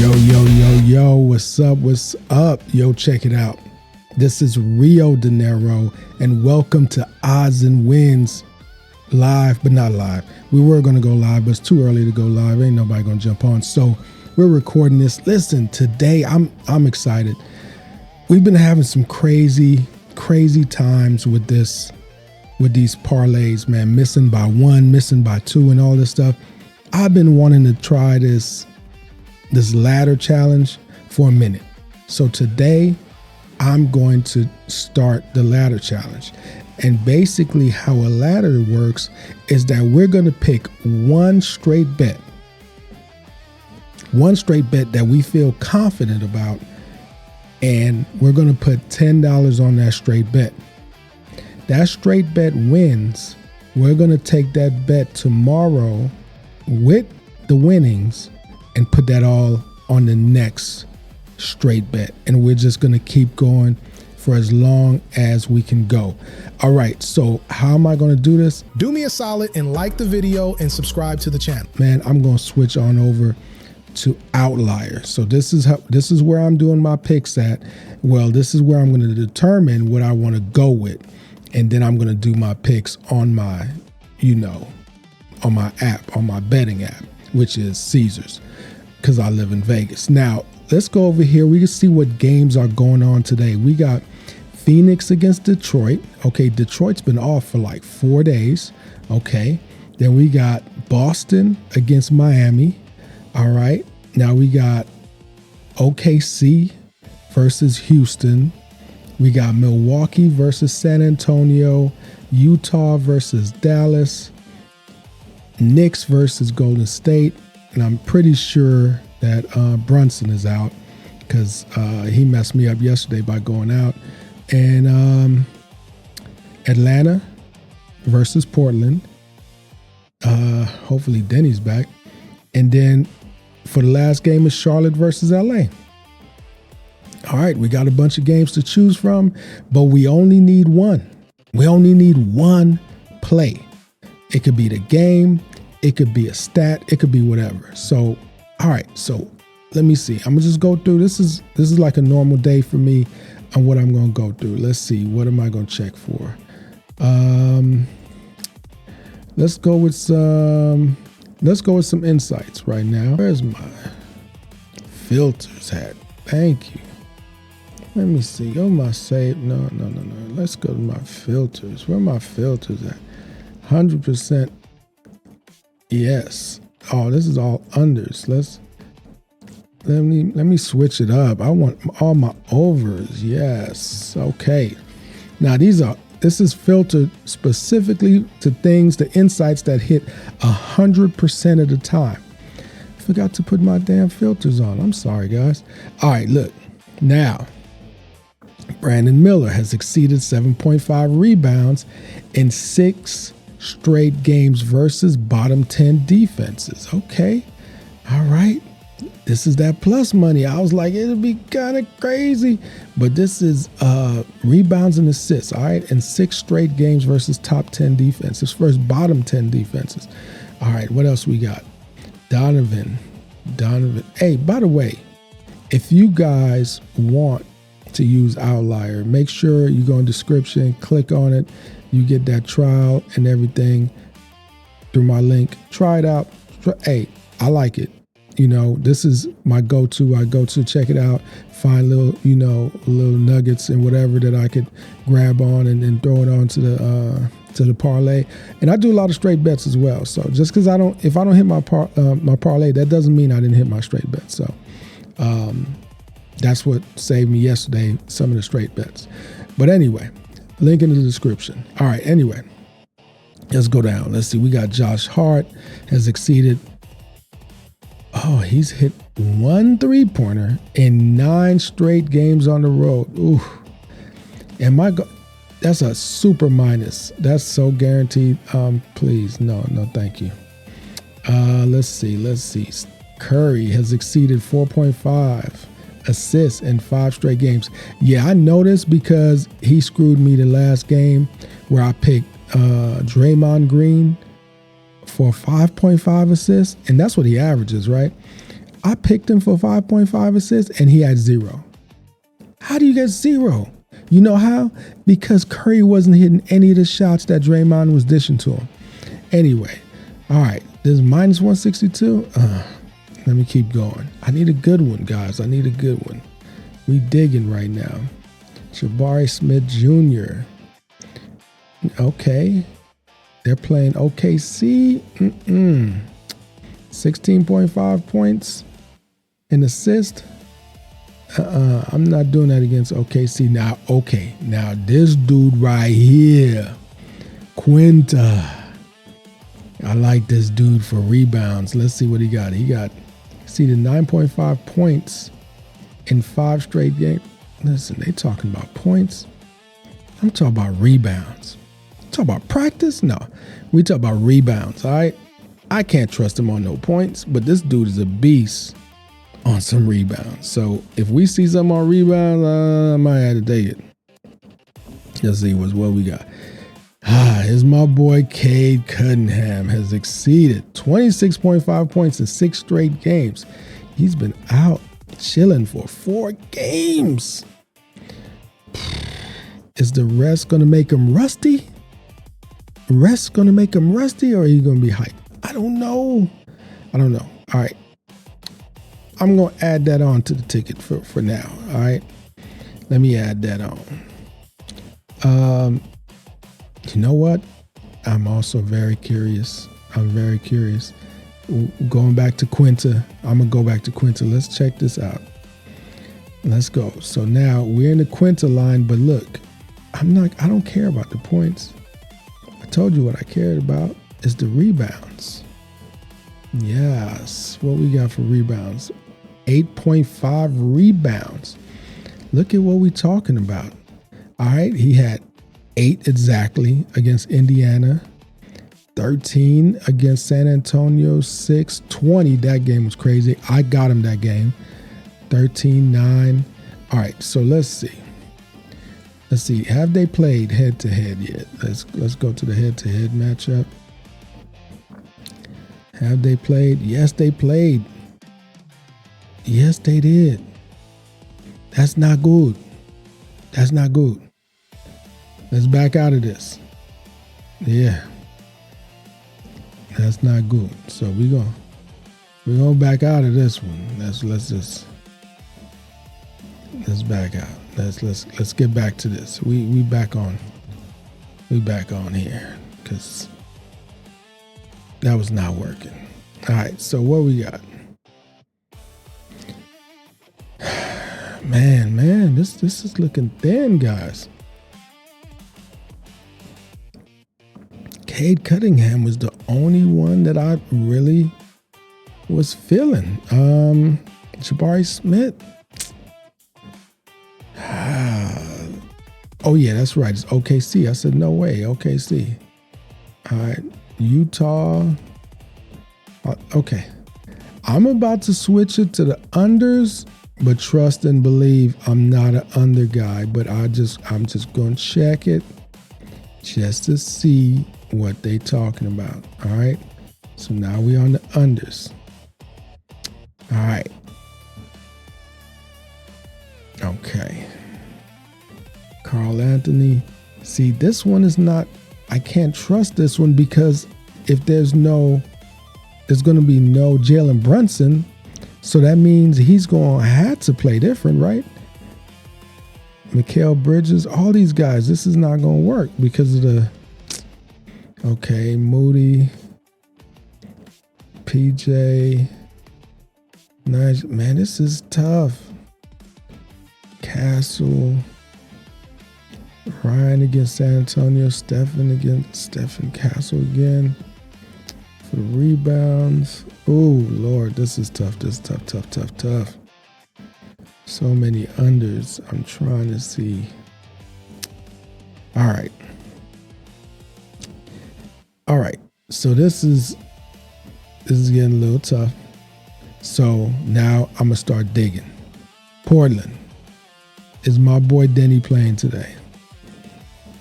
Yo, what's up? What's up? Yo, check it out. This is Rio Dinero, and welcome to Odds and Wins live, but not live. We were going to go live, but it's too early to go live. Ain't nobody going to jump on. So we're recording this. Listen, today I'm excited. We've been having some crazy times with these parlays, man. Missing by one, missing by two, and all this stuff. I've been wanting to try this ladder challenge for a minute. So today I'm going to start the ladder challenge. And basically how a ladder works is that we're going to pick one straight bet that we feel confident about, and we're going to put $10 on that straight bet. That straight bet wins. We're going to take that bet tomorrow with the winnings and put that all on the next straight bet. And we're just going to keep going for as long as we can go. All right, so how am I going to do this? Do me a solid and like the video and subscribe to the channel. Man, I'm going to switch on over to Outlier. So this is where I'm doing my picks at. Well, this is where I'm going to determine what I want to go with. And then I'm going to do my picks on my, on my app, on my betting app, which is Caesars, because I live in Vegas. Now, let's go over here. We can see what games are going on today. We got Phoenix against Detroit. Okay, Detroit's been off for like 4 days. Okay, then we got Boston against Miami. All right, now we got OKC versus Houston. We got Milwaukee versus San Antonio, Utah versus Dallas, Knicks versus Golden State. And I'm pretty sure that Brunson is out because he messed me up yesterday by going out. And Atlanta versus Portland. Hopefully Denny's back. And then for the last game is Charlotte versus LA. All right, we got a bunch of games to choose from, but we only need one. We only need one play. It could be the game. It could be a stat. It could be whatever. So, all right. So let me see. I'm gonna just go through. This is like a normal day for me and what I'm gonna go through. Let's see. What am I gonna check for? Let's go with some insights right now. Where's my filters at? Thank you. Let me see. Go to my save. No. Let's go to my filters. Where are my filters at? 100%. Yes. Oh, this is all unders. Let me switch it up. I want all my overs. Yes. Okay. Now this is filtered specifically to things, the insights that hit 100% of the time. Forgot to put my damn filters on. I'm sorry, guys. All right, look. Now, Brandon Miller has exceeded 7.5 rebounds in 6 straight games versus bottom 10 defenses. Okay. All right. This is that plus money. I was like, it'll be kind of crazy. But this is rebounds and assists. All right. In 6 straight games versus top 10 defenses, versus bottom 10 defenses. All right. What else we got? Donovan. Hey, by the way, if you guys want to use Outlier, make sure you go in description, click on it. You get that trial and everything through my link. Try it out. Hey, I like it. This is my go-to. I go to check it out, find little nuggets and whatever that I could grab on and then throw it on to the parlay. And I do a lot of straight bets as well. So just because if I don't hit my parlay, that doesn't mean I didn't hit my straight bet. So that's what saved me yesterday, some of the straight bets. But anyway, link in the description. All right, anyway, let's go down. Let's see. We got Josh Hart has exceeded. Oh, he's hit 1 3-pointer in 9 straight games on the road. Ooh. And that's a super minus. That's so guaranteed. Please, no, thank you. Let's see. Curry has exceeded 4.5 assists in 5 straight games. Yeah, I noticed because he screwed me the last game where I picked Draymond Green for 5.5 assists, and that's what he averages, right? I picked him for 5.5 assists and he had 0. How do you get 0? You know how? Because Curry wasn't hitting any of the shots that Draymond was dishing to him. Anyway, all right, this is minus 162. Let me keep going. I need a good one, guys. I need a good one. We digging right now. Jabari Smith Jr. Okay. They're playing OKC. 16.5 points and assist. I'm not doing that against OKC. Now, okay. Now, this dude right here, Quinta. I like this dude for rebounds. Let's see what he got. He got, see, the 9.5 points in 5 straight games. Listen, they talking about points. I'm talking about rebounds. Talk about practice? No. We talk about rebounds, all right? I can't trust him on no points, but this dude is a beast on some rebounds. So if we see something on rebounds, I might have to take it. Let's see what we got. Here's my boy Cade Cunningham has exceeded 26.5 points in 6 straight games. He's been out chilling for 4 games. Is the rest going to make him rusty? Rest going to make him rusty, or are you going to be hyped? I don't know. All right. I'm going to add that on to the ticket for now. All right. Let me add that on. You know what? I'm also very curious. Going back to Quinta. I'm going to go back to Quinta. Let's check this out. Let's go. So now we're in the Quinta line, but look, I don't care about the points. I told you what I cared about is the rebounds. Yes. What we got for rebounds? 8.5 rebounds. Look at what we're talking about. All right. He had 8 exactly against Indiana, 13 against San Antonio, 6, 20. That game was crazy. I got him that game. 13, 9. All right. So let's see. Have they played head to head yet? Let's go to the head to head matchup. Have they played? Yes, they played. Yes, they did. That's not good. Let's back out of this. Yeah. That's not good. So we're gonna back out of this one. Let's back out. Let's get back to this. We back on here because that was not working. All right, so what we got? Man, this is looking thin, guys. Cade Cunningham was the only one that I really was feeling. Jabari Smith. Oh yeah, that's right. It's OKC. I said no way, OKC. All right, Utah. Okay, I'm about to switch it to the unders, but trust and believe I'm not an under guy. But I'm just gonna check it just to see what they talking about. All right, so now we on the unders. All right. Okay. Carl Anthony. See, this one is not, I can't trust this one because if there's going to be no Jalen Brunson, so that means he's going to have to play different, right? Mikal Bridges, all these guys, this is not going to work because of the, okay, Moody, PJ, nice, man, this is tough. Castle, Ryan against San Antonio, Stephen Castle again for the rebounds. Oh Lord, this is tough. This is tough. So many unders. I'm trying to see. All right. So this is getting a little tough. So now I'm gonna start digging. Portland. Is my boy Denny playing today?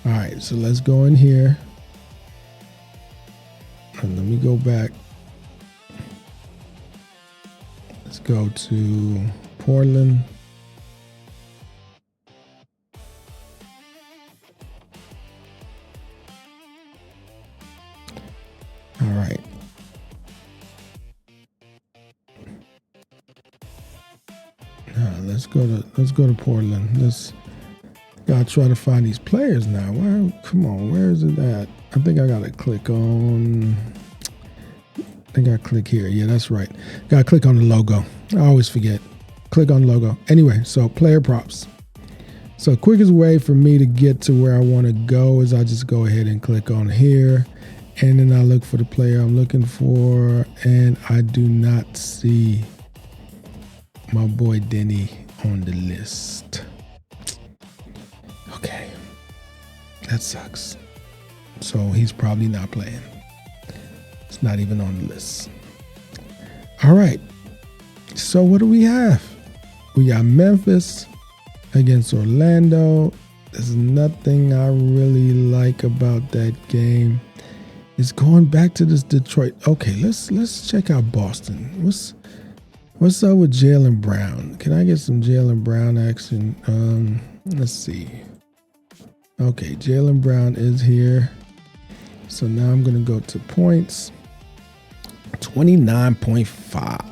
All right, so let's go in here. And let me go back. Let's go to Portland. All right. Let's go to Portland. Let's gotta try to find these players now. Come on, where is it at? I think I gotta click on. I think I click here. Yeah, that's right. Gotta click on the logo. I always forget. Click on the logo. Anyway, so player props. So quickest way for me to get to where I want to go is I just go ahead and click on here, and then I look for the player I'm looking for, and I do not see my boy Denny on the list. Okay, that sucks. So he's probably not playing. It's not even on the list. All right, so what do we have? We got Memphis against Orlando. There's nothing I really like about that game. It's going back to this Detroit. Okay, let's check out Boston. What's up with Jaylen Brown? Can I get some Jaylen Brown action? Let's see. Okay, Jaylen Brown is here. So now I'm gonna go to points. 29.5.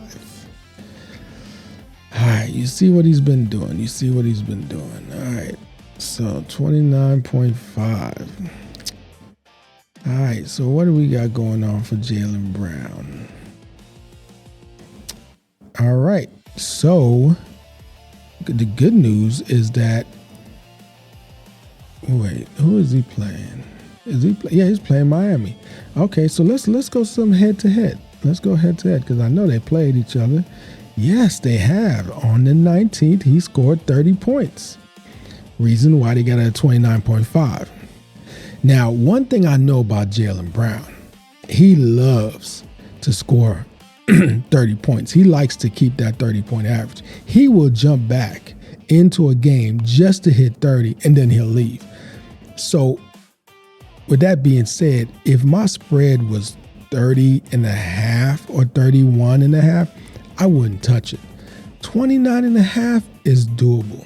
All right, you see what he's been doing. All right, so 29.5. All right, so what do we got going on for Jaylen Brown? All right, so the good news is that, wait, who is he playing? Yeah, he's playing Miami. Okay, so let's go some head to head. Let's go head to head because I know they played each other. Yes, they have. On the 19th, he scored 30 points. Reason why they got a 29.5. Now, one thing I know about Jaylen Brown, he loves to score 30 points. He likes to keep that 30-point average. He will jump back into a game just to hit 30, and then he'll leave. So, with that being said, if my spread was 30 and a half or 31 and a half, I wouldn't touch it. 29 and a half is doable.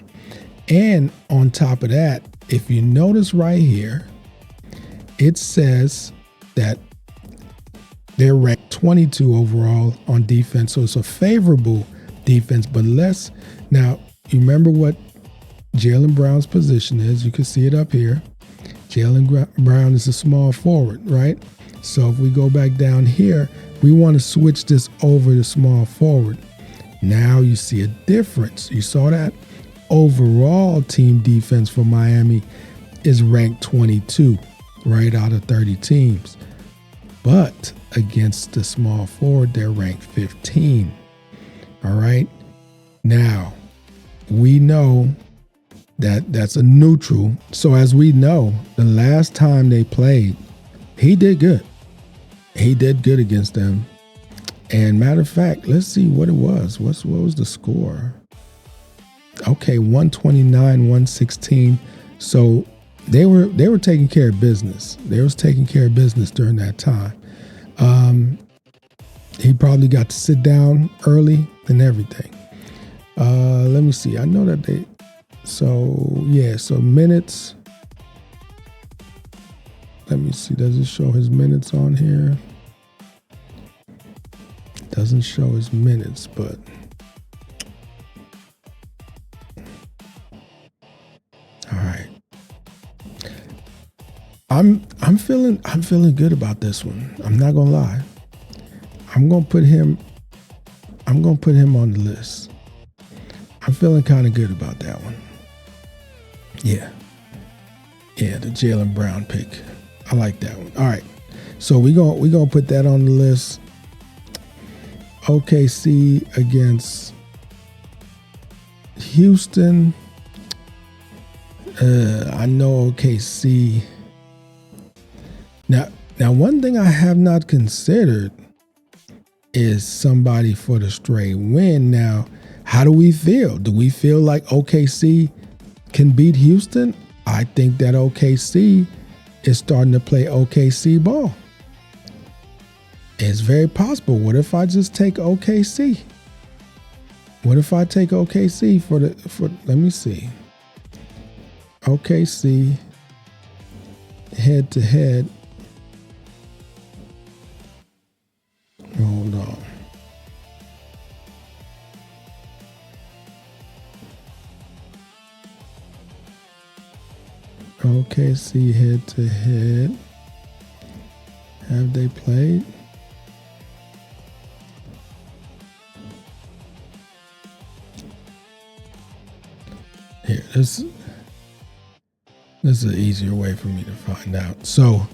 And on top of that, if you notice right here, it says that they're ranked 22 overall on defense. So it's a favorable defense, but less. Now, you remember what Jaylen Brown's position is. You can see it up here. Jaylen Brown is a small forward, right? So if we go back down here, we want to switch this over to small forward. Now you see a difference. You saw that? Overall team defense for Miami is ranked 22, right out of 30 teams. But against the small forward, they're ranked 15. All right. Now, we know that that's a neutral. So as we know, the last time they played, he did good. He did good against them. And matter of fact, let's see what it was. What was the score? Okay, 129, 116. So they were taking care of business. They was taking care of business during that time. He probably got to sit down early and everything. Let me see. I know that they. So yeah. So minutes. Let me see. Does it show his minutes on here? Doesn't show his minutes, but all right. I'm feeling good about this one. I'm not gonna lie. I'm gonna put him on the list. I'm feeling kind of good about that one. Yeah, the Jaylen Brown pick. I like that one. All right, so we gonna put that on the list. OKC against Houston. I know OKC. Now, one thing I have not considered is somebody for the straight win. Now, how do we feel? Do we feel like OKC can beat Houston? I think that OKC is starting to play OKC ball. It's very possible. What if I just take OKC? What if I take OKC for let me see. OKC head to head. Hold on. OKC head to head. Have they played? Here, this is an easier way for me to find out. So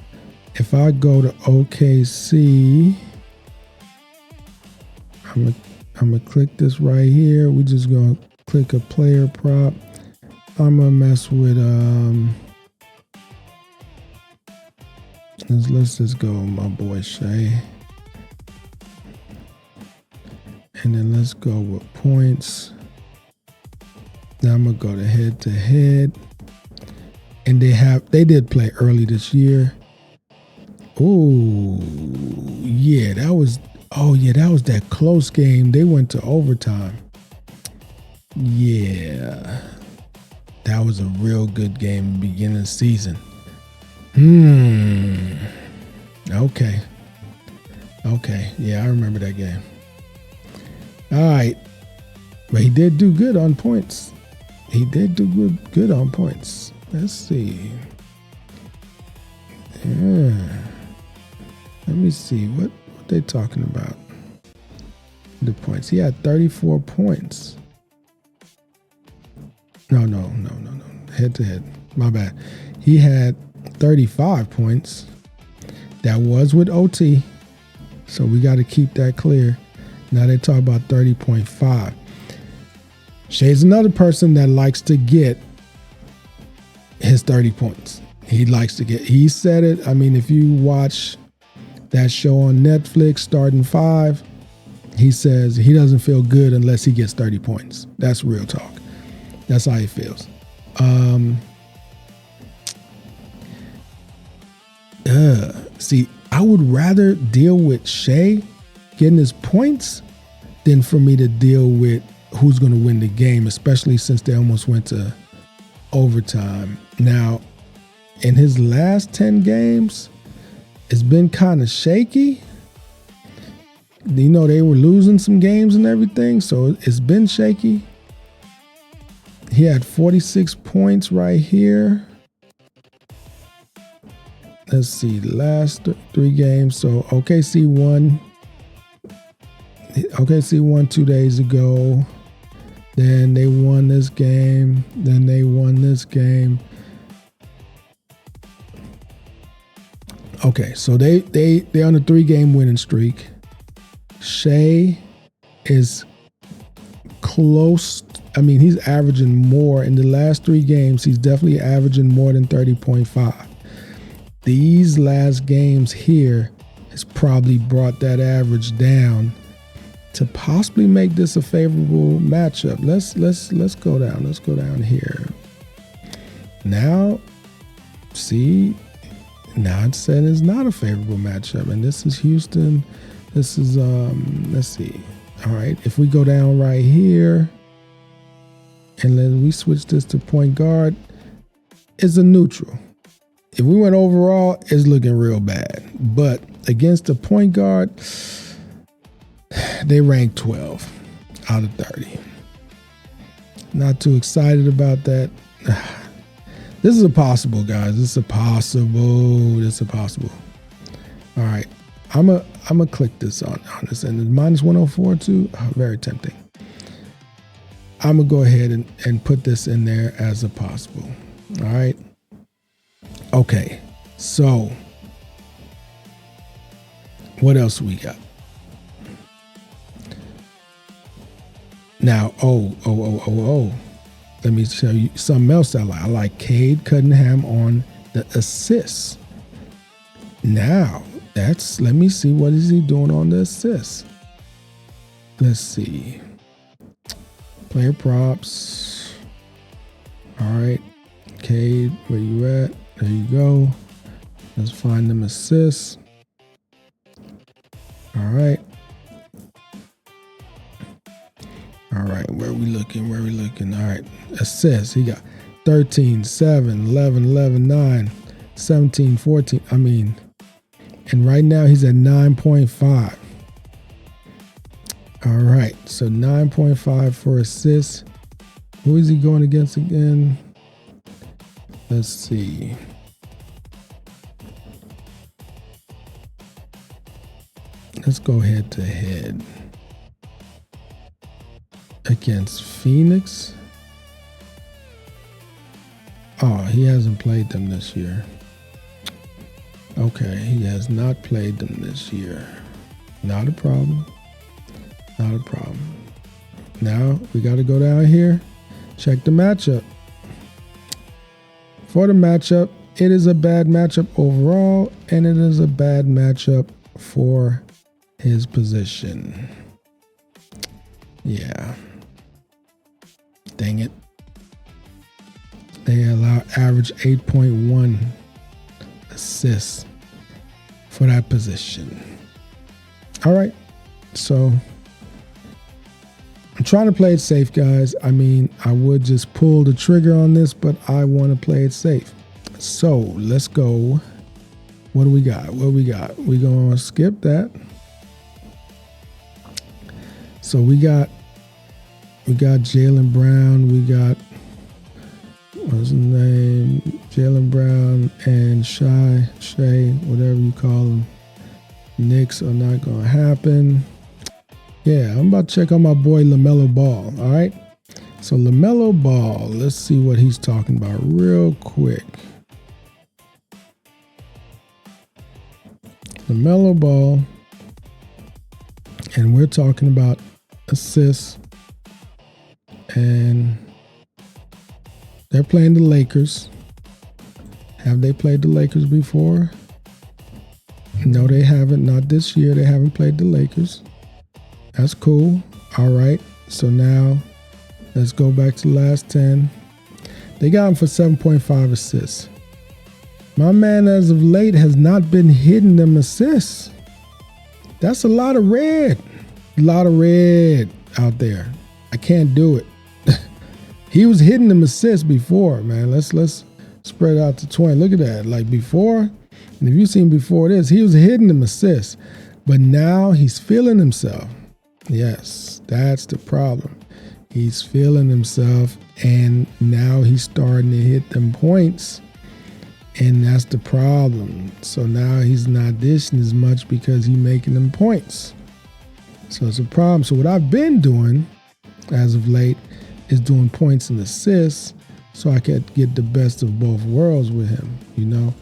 if I go to OKC, I'm gonna click this right here. We're just gonna click a player prop. I'm gonna mess with let's just go with my boy Shea. And then let's go with points. Now I'm gonna go to head to head. And they did play early this year. Oh yeah, that was that close game. They went to overtime. Yeah. That was a real good game beginning of the season. Okay. Yeah, I remember that game. All right. But he did do good on points. Good on points. Let's see. Yeah. Let me see. What they talking about? The points. He had 34 points. No. Head to head. My bad. He had 35 points. That was with OT. So we got to keep that clear. Now they talk about 30.5. Shay's another person that likes to get his 30 points. He said it. I mean, if you watch that show on Netflix, Starting Five, he says he doesn't feel good unless he gets 30 points. That's real talk. That's how he feels. See, I would rather deal with Shay getting his points than for me to deal with who's going to win the game, especially since they almost went to overtime. Now, in his last 10 games, it's been kind of shaky. You know, they were losing some games and everything, so it's been shaky. He had 46 points right here. Let's see, the last 3 games. So OKC won. OKC won 2 days ago. Then they won this game. Then they won this game. Okay, so they're on a 3-game winning streak. Shea is close. I mean, he's averaging more in the last 3 games. He's definitely averaging more than 30.5. These last games here has probably brought that average down to possibly make this a favorable matchup. Let's go down. Let's go down here. Now, see, now it's said it's not a favorable matchup, and this is Houston. This is let's see. All right, if we go down right here, and then we switch this to point guard, it's a neutral. If we went overall, it's looking real bad. But against the point guard, they ranked 12 out of 30. Not too excited about that. This is a possible, guys. This is a possible. All right. I'm a click this on this. And it's -104 too. Very tempting. I'm going to go ahead and put this in there as a possible. All right. Okay. So what else we got? Now, let me show you something else I like. I like Cade Cunningham on the assists. Now, let me see, what is he doing on the assists? Let's see. Player props. All right. Cade, where you at? There you go. Let's find them assists. All right. All right, where we looking? Where we looking? All right, assists. He got 13, 7, 11, 11, 9, 17, 14. I mean, and right now he's at 9.5. All right, so 9.5 for assists. Who is he going against again? Let's see. Let's go head to head. Against Phoenix. Oh, he hasn't played them this year. Okay, he has not played them this year. Not a problem. Not a problem. Now we got to go down here. Check the matchup. For the matchup, it is a bad matchup overall, and it is a bad matchup for his position. Yeah. Dang it. They allow average 8.1 assists for that position. All right. So I'm trying to play it safe, guys. I mean, I would just pull the trigger on this, but I want to play it safe. So let's go. What do we got? What we got? We're going to skip that. So we got Jaylen Brown. We got, what's his name? Jaylen Brown and Shea, whatever you call them. Knicks are not going to happen. Yeah, I'm about to check on my boy LaMelo Ball, all right? So LaMelo Ball, let's see what he's talking about real quick. LaMelo Ball, and we're talking about assists, and they're playing the Lakers. Have they played the Lakers before? No, they haven't. Not this year. They haven't played the Lakers. That's cool. All right. So now let's go back to the last 10. They got him for 7.5 assists. My man, as of late, has not been hitting them assists. That's a lot of red. A lot of red out there. I can't do it. He was hitting them assists before, man. Let's spread out to 20. Look at that. Like before, and if you've seen before this, he was hitting them assists. But now he's feeling himself. Yes, that's the problem. He's feeling himself, and now he's starting to hit them points, and that's the problem. So now he's not dishing as much because he's making them points. So it's a problem. So what I've been doing as of late is doing points and assists so I could get the best of both worlds with him, you know?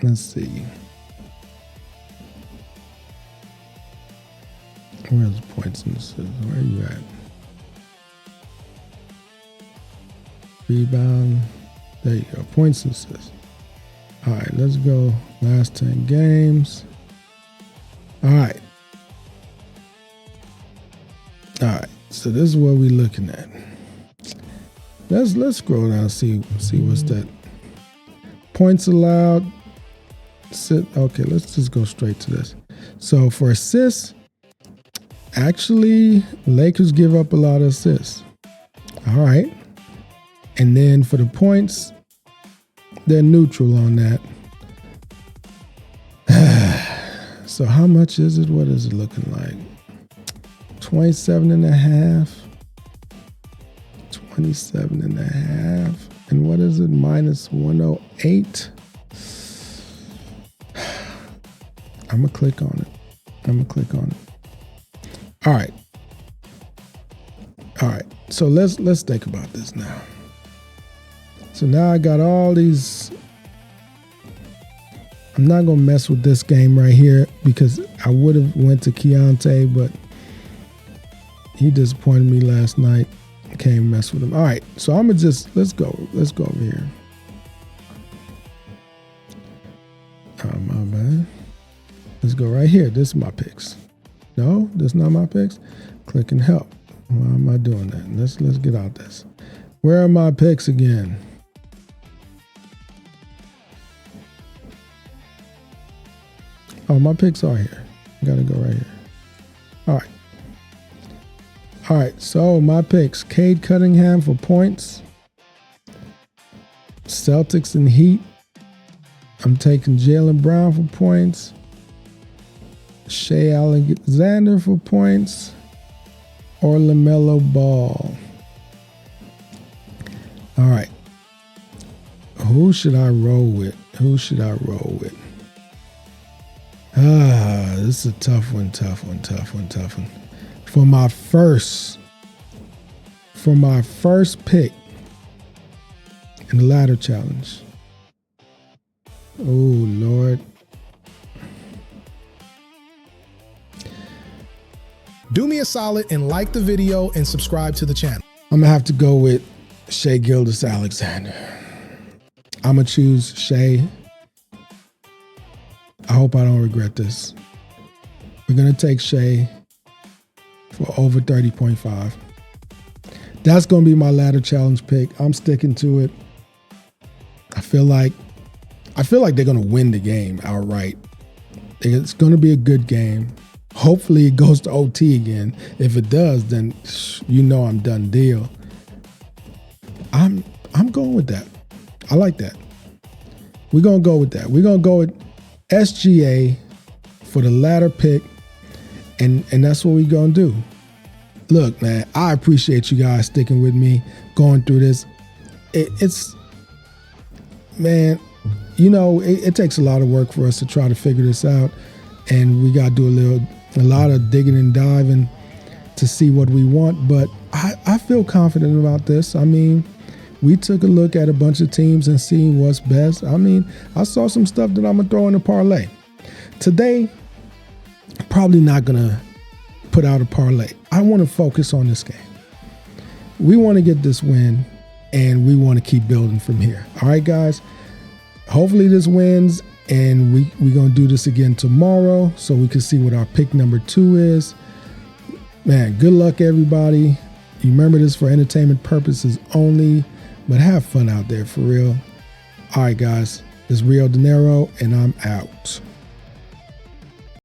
Let's see. Where's the points and assists? Where are you at? Rebound. There you go. Points and assists. All right, let's go. Last 10 games. All right. All right. So this is what we're looking at. Let's scroll down and see what's that. Points allowed. Okay, let's just go straight to this. So for assists, actually, Lakers give up a lot of assists. All right. And then for the points, they're neutral on that. So how much is it? What is it looking like? 27.5. 27.5. And what is it? Minus 108. I'm going to click on it. All right. All right. So let's think about this now. So now I got all these. I'm not going to mess with this game right here because I would have went to Keontae, but he disappointed me last night. Can't mess with him. All right. So I'm going to just, let's go over here. Oh, my bad. Let's go right here. This is my picks. No, that's not my picks. Click and help. Why am I doing that? Let's get out this. Where are my picks again? Oh, my picks are here. I gotta go right here. All right. All right, so my picks: Cade Cunningham for points, Celtics and Heat. I'm taking Jaylen Brown for points, Shea Alexander for points, or LaMelo Ball. All right. Who should I roll with? This is a tough one. For my first pick in the ladder challenge. Oh, Lord. Do me a solid and like the video and subscribe to the channel. I'm going to have to go with Shea Gilgeous-Alexander. I'm going to choose Shea. I hope I don't regret this. We're going to take Shea for over 30.5. That's going to be my ladder challenge pick. I'm sticking to it. I feel like they're going to win the game outright. It's going to be a good game. Hopefully it goes to OT again. If it does, then you know I'm done deal. I'm going with that. I like that. We're going to go with that. We're going to go with SGA for the ladder pick, and that's what we're going to do. Look, man, I appreciate you guys sticking with me, going through this. It's, man, you know, it takes a lot of work for us to try to figure this out, and we got to do a lot of digging and diving to see what we want, but I feel confident about this. I mean, we took a look at a bunch of teams and seeing what's best. I mean, I saw some stuff that I'm going to throw in a parlay. Today, probably not going to put out a parlay. I want to focus on this game. We want to get this win, and we want to keep building from here. All right, guys? Hopefully this wins, and we're going to do this again tomorrow so we can see what our pick number 2 is. Man, good luck, everybody. You remember this for entertainment purposes only, but have fun out there for real. All right, guys. This is Rio Dinero, and I'm out.